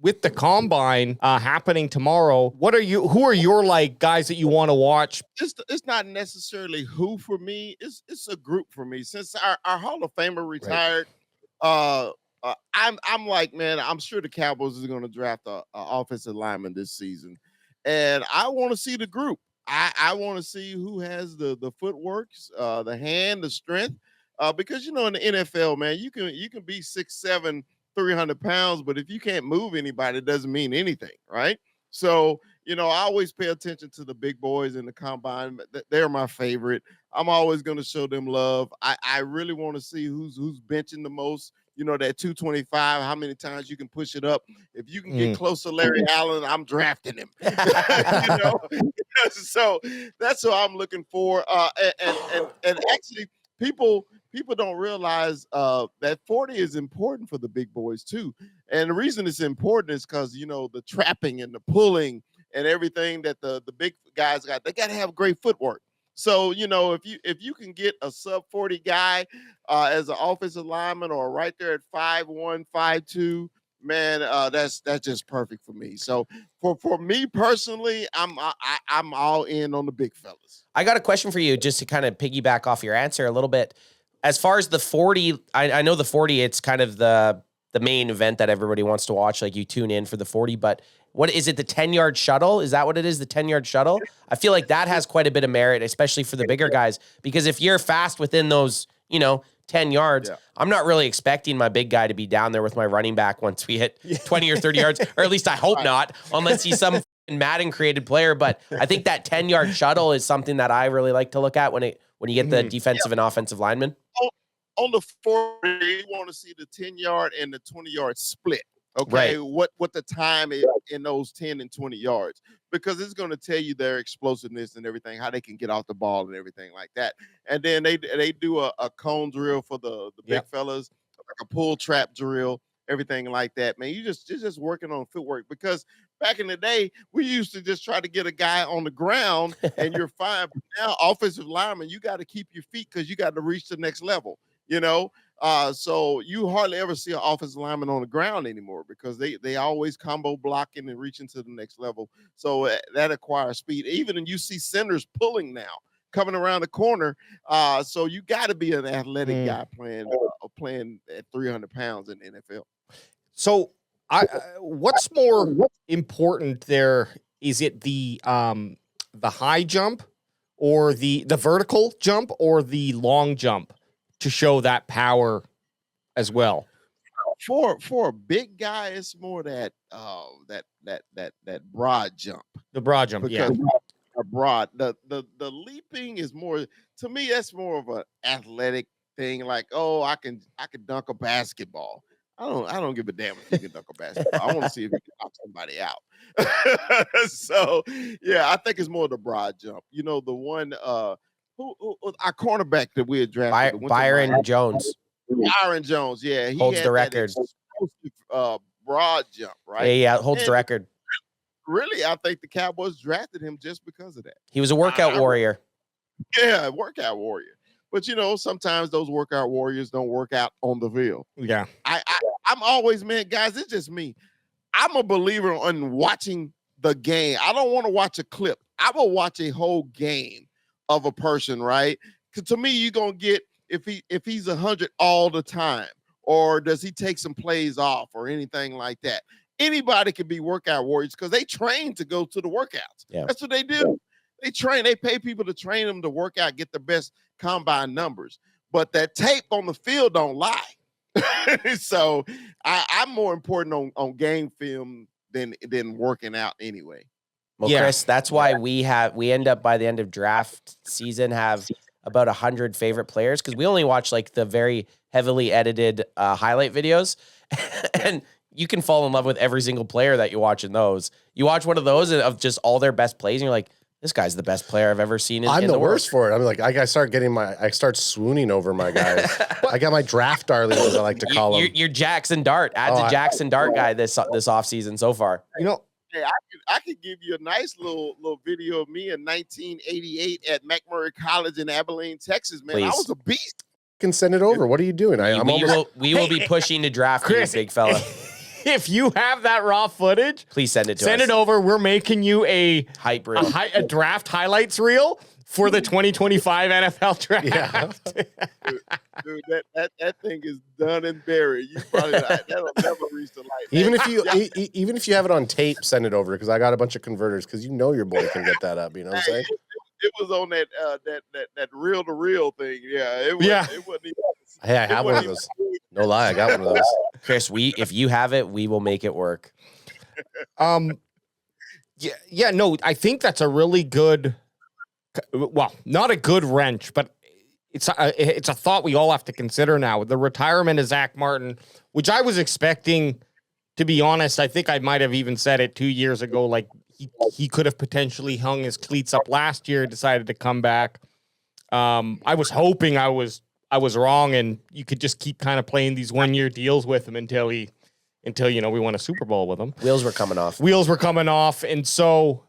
with the combine happening tomorrow, who are your like guys that you want to watch? It's not necessarily who for me. It's a group for me. Since our Hall of Famer retired, I'm like, man, I'm sure the Cowboys are going to draft a offensive lineman this season, and I want to see the group. I want to see who has the footwork, the hand, the strength, because in the NFL, man, you can be 6'7", 300 pounds, but if you can't move anybody, it doesn't mean anything, right? So I always pay attention to the big boys in the combine. They're my favorite. I'm always going to show them love. I really want to see who's benching the most. That 225, how many times you can push it up. If you can get close to Larry Allen, I'm drafting him. So that's what I'm looking for. And actually, people don't realize that 40 is important for the big boys too. And the reason it's important is because the trapping and the pulling and everything that the big guys got, they got to have great footwork. So if you can get a sub 40 guy as an offensive lineman or right there at 5'1", 5'2", man, that's just perfect for me. So for me personally, I'm all in on the big fellas. I got a question for you, just to kind of piggyback off your answer a little bit. As far as the 40, I know the 40, it's kind of the main event that everybody wants to watch. Like you tune in for the 40, but what is it? The 10-yard shuttle? Is that what it is? The 10-yard shuttle? I feel like that has quite a bit of merit, especially for the bigger guys, because if you're fast within those, 10 yards, I'm not really expecting my big guy to be down there with my running back once we hit 20 or 30 yards, or at least I hope not, unless he's some Madden created player. But I think that 10-yard shuttle is something that I really like to look at when you get the defensive and offensive linemen. On the 40, you want to see the 10-yard and the 20-yard split. Okay, right. What the time is in those 10 and 20 yards, because it's going to tell you their explosiveness and everything, how they can get off the ball and everything like that. And then they do a cone drill for the big fellas, like a pull trap drill, everything like that. Man, you're just working on footwork, because back in the day, we used to just try to get a guy on the ground and you're fine. But now, offensive lineman, you got to keep your feet because you got to reach the next level, so you hardly ever see an offensive lineman on the ground anymore, because they always combo blocking and reaching to the next level. So that acquires speed. Even you see centers pulling now, coming around the corner. So you got to be an athletic guy playing at 300 pounds in the NFL. So what's more important there? Is it the high jump, or the vertical jump, or the long jump, to show that power as well? For a big guy, it's more that broad jump. The broad jump, because a broad. The leaping is more, to me, that's more of an athletic thing. Like, I can dunk a basketball. I don't give a damn if you can dunk a basketball. I want to see if you can knock somebody out. So yeah, I think it's more the broad jump. The one who our cornerback that we had drafted, Byron Jones. Byron Jones, yeah, he holds the record. Broad jump, right? Yeah, holds the record. Really, I think the Cowboys drafted him just because of that. He was a workout warrior. Yeah, workout warrior. But sometimes those workout warriors don't work out on the field. Yeah, I'm always, man, guys, it's just me. I'm a believer in watching the game. I don't want to watch a clip. I will watch a whole game of a person, right? Because to me, you're gonna get if he's 100 all the time, or does he take some plays off or anything like that. Anybody can be workout warriors because they train to go to the workouts. Yeah. That's what they do. They train. They pay people to train them to work out, get the best combine numbers. But that tape on the field don't lie. So I'm more important on game film than working out anyway. Well, Chris, that's why we end up by the end of draft season have about 100 favorite players, because we only watch like the very heavily edited highlight videos, and you can fall in love with every single player that you watch in those. You watch one of those of just all their best plays, and you're like, this guy's the best player I've ever seen. I'm the worst for it. I'm like, I start swooning over my guys. I got my draft darlings, as I like to call them. You're Jackson Dart. Add to Jackson Dart guy this offseason so far. Hey, I could give you a nice little video of me in 1988 at McMurray College in Abilene, Texas. Man, Please. I was a beast. You can send it over. What are you doing? We will be pushing to draft Chris, you, big fella. if you have that raw footage, please send it to us. Send it over. We're making you a hype reel, a draft highlights reel for the 2025 NFL draft. Yeah. Dude, that thing is done and buried. You probably that'll never reach the light. Even if you have it on tape, send it over because I got a bunch of converters because your boy can get that up. You know what I'm saying? It was on that reel to reel thing. Yeah, it wasn't even. Hey, I have one of those. No lie, I got one of those. Chris. If you have it, we will make it work. Yeah, no, I think that's a really good. Well, not a good wrench, but it's a thought we all have to consider now. The retirement of Zack Martin, which I was expecting, to be honest, I think I might have even said it 2 years ago. Like he could have potentially hung his cleats up last year, decided to come back. I was hoping I was wrong, and you could just keep kind of playing these 1-year deals with him until we won a Super Bowl with him. Wheels were coming off, and so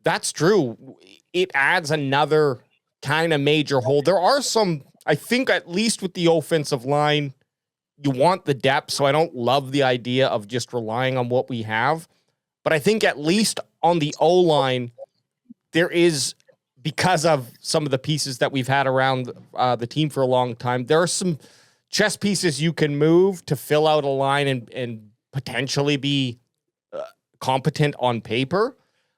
that's true. It adds another kind of major hole. There are some, I think, at least with the offensive line, you want the depth. So I don't love the idea of just relying on what we have, but I think at least on the O-line, there is, because of some of the pieces that we've had around the team for a long time, there are some chess pieces you can move to fill out a line and potentially be competent on paper.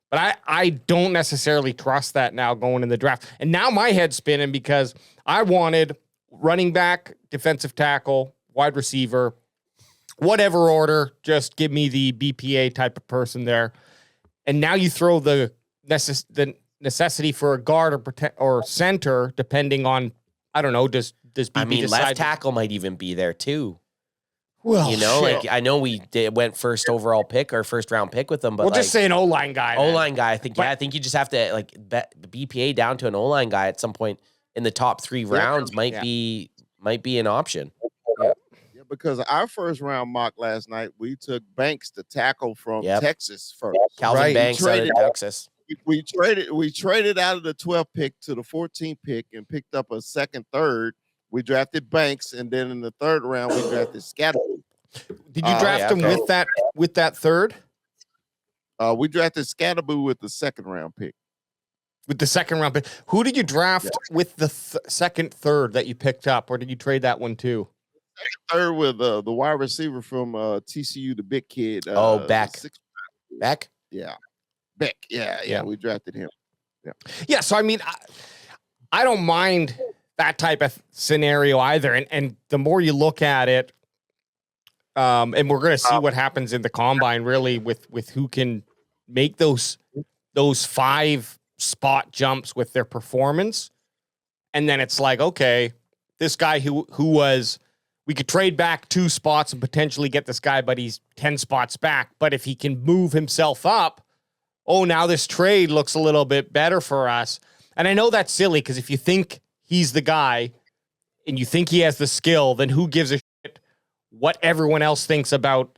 But I don't necessarily trust that now going in the draft. And now my head's spinning because I wanted running back, defensive tackle, wide receiver, whatever order, just give me the BPA type of person there. And now you throw the necessity for a guard or center, depending on, I don't know, does BP decide? Left tackle might even be there too. Well, like I know we went first overall pick or first round pick with them, but we'll just say an O-line guy. O-line guy, I think. I think you just have to bet the BPA down to an O-line guy at some point in the top 3 rounds might be an option. Yeah, because our first round mock last night, we took Banks, the tackle from Texas first. Calvin Banks out of Texas. We traded out of the 12th pick to the 14th pick and picked up a second, third. We drafted Banks, and then in the 3rd round, we drafted Scatterboo. Did you draft him with that third? We drafted Scatterboo with the 2nd round pick. With the 2nd round pick. Who did you draft with the second, third that you picked up, or did you trade that one too? Third with the wide receiver from TCU, the big kid. Beck. Beck? Yeah. Beck. Yeah. We drafted him. Yeah. So, I mean, I don't mind that type of scenario either. And the more you look at it, and we're going to see what happens in the combine really with who can make those 5 spot jumps with their performance. And then it's like, okay, this guy who was, we could trade back 2 spots and potentially get this guy, but he's 10 spots back. But if he can move himself up, now this trade looks a little bit better for us. And I know that's silly because if you think he's the guy and you think he has the skill, then who gives a shit what everyone else thinks about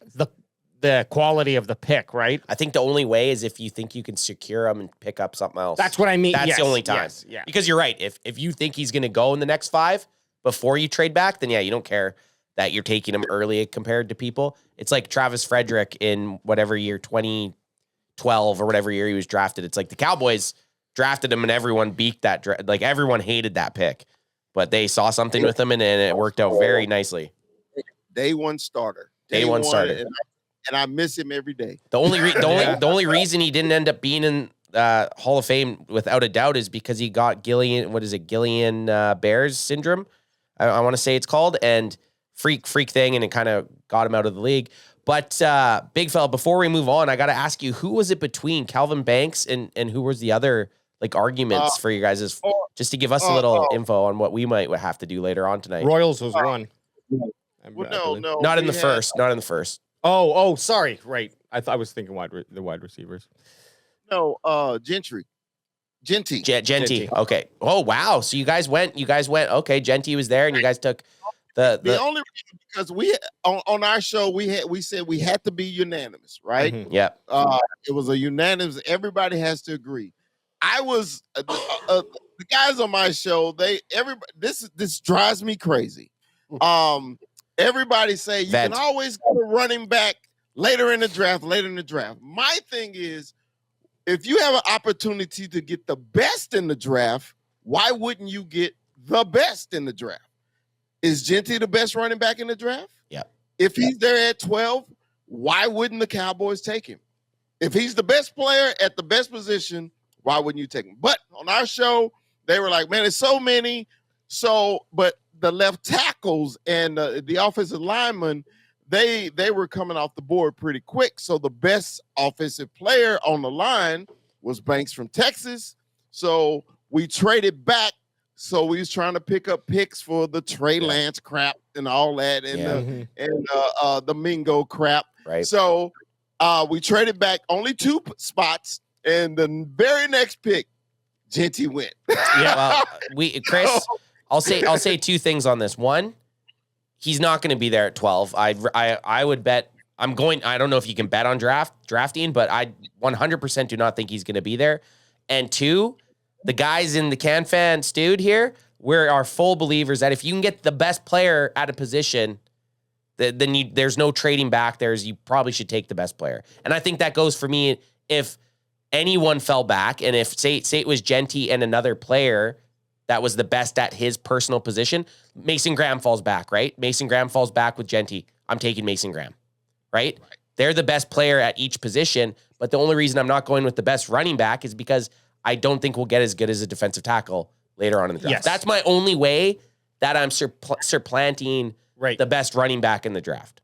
the quality of the pick, right? I think the only way is if you think you can secure him and pick up something else. That's what I mean. That's the only time. Yes, yeah. Because you're right. If you think he's going to go in the next 5 before you trade back, then you don't care that you're taking him early compared to people. It's like Travis Frederick in whatever year, 2012 or whatever year he was drafted. It's like the Cowboys drafted him and everyone beat that. Like everyone hated that pick, but they saw something with him and it worked out very nicely. Day one starter. Day one starter. And I miss him every day. The only reason he didn't end up being in Hall of Fame without a doubt is because he got Gillian Bears syndrome. I want to say it's called, and freak thing, and it kind of got him out of the league. But big fella, before we move on, I got to ask you, who was it between Calvin Banks and who was the other arguments for you guys, just to give us a little info on what we might have to do later on tonight. Royals was one. Well, no, not in the first. Not in the first. Oh, sorry. Right. I was thinking the wide receivers. No, Genty. Genty. Okay. Oh, wow. So you guys went. Okay, Genty was there, and you guys took the only reason, because we on our show we said we had to be unanimous, right? Mm-hmm. Yeah. It was a unanimous. Everybody has to agree. I was the guys on my show. This drives me crazy. Everybody say you can always get a running back later in the draft. My thing is, if you have an opportunity to get the best in the draft, why wouldn't you get the best in the draft? Is Genty the best running back in the draft? Yeah. If he's there at 12, why wouldn't the Cowboys take him? If he's the best player at the best position, why wouldn't you take him? But on our show, they were like, man, it's so many. But the left tackles and the offensive linemen, they were coming off the board pretty quick. So the best offensive player on the line was Banks from Texas. So we traded back. So we was trying to pick up picks for the Trey Lance crap and all that, and the Mingo crap. Right. So we traded back only 2 spots, and the very next pick, Genty went. Yeah. Well, Chris, I'll say 2 things on this. One, he's not going to be there at 12. I would bet. I don't know if you can bet on drafting, but I 100% do not think he's going to be there. And 2, the guys in the Can Fan stewed here, we are full believers that if you can get the best player at a position, then there's no trading back. You probably should take the best player. And I think that goes for me if anyone fell back, and if say it was Genty and another player that was the best at his personal position, Mason Graham falls back, right? Mason Graham falls back with Genty. I'm taking Mason Graham, right? They're the best player at each position, but the only reason I'm not going with the best running back is because I don't think we'll get as good as a defensive tackle later on in the draft. Yes. That's my only way that I'm supplanting right. the best running back in the draft.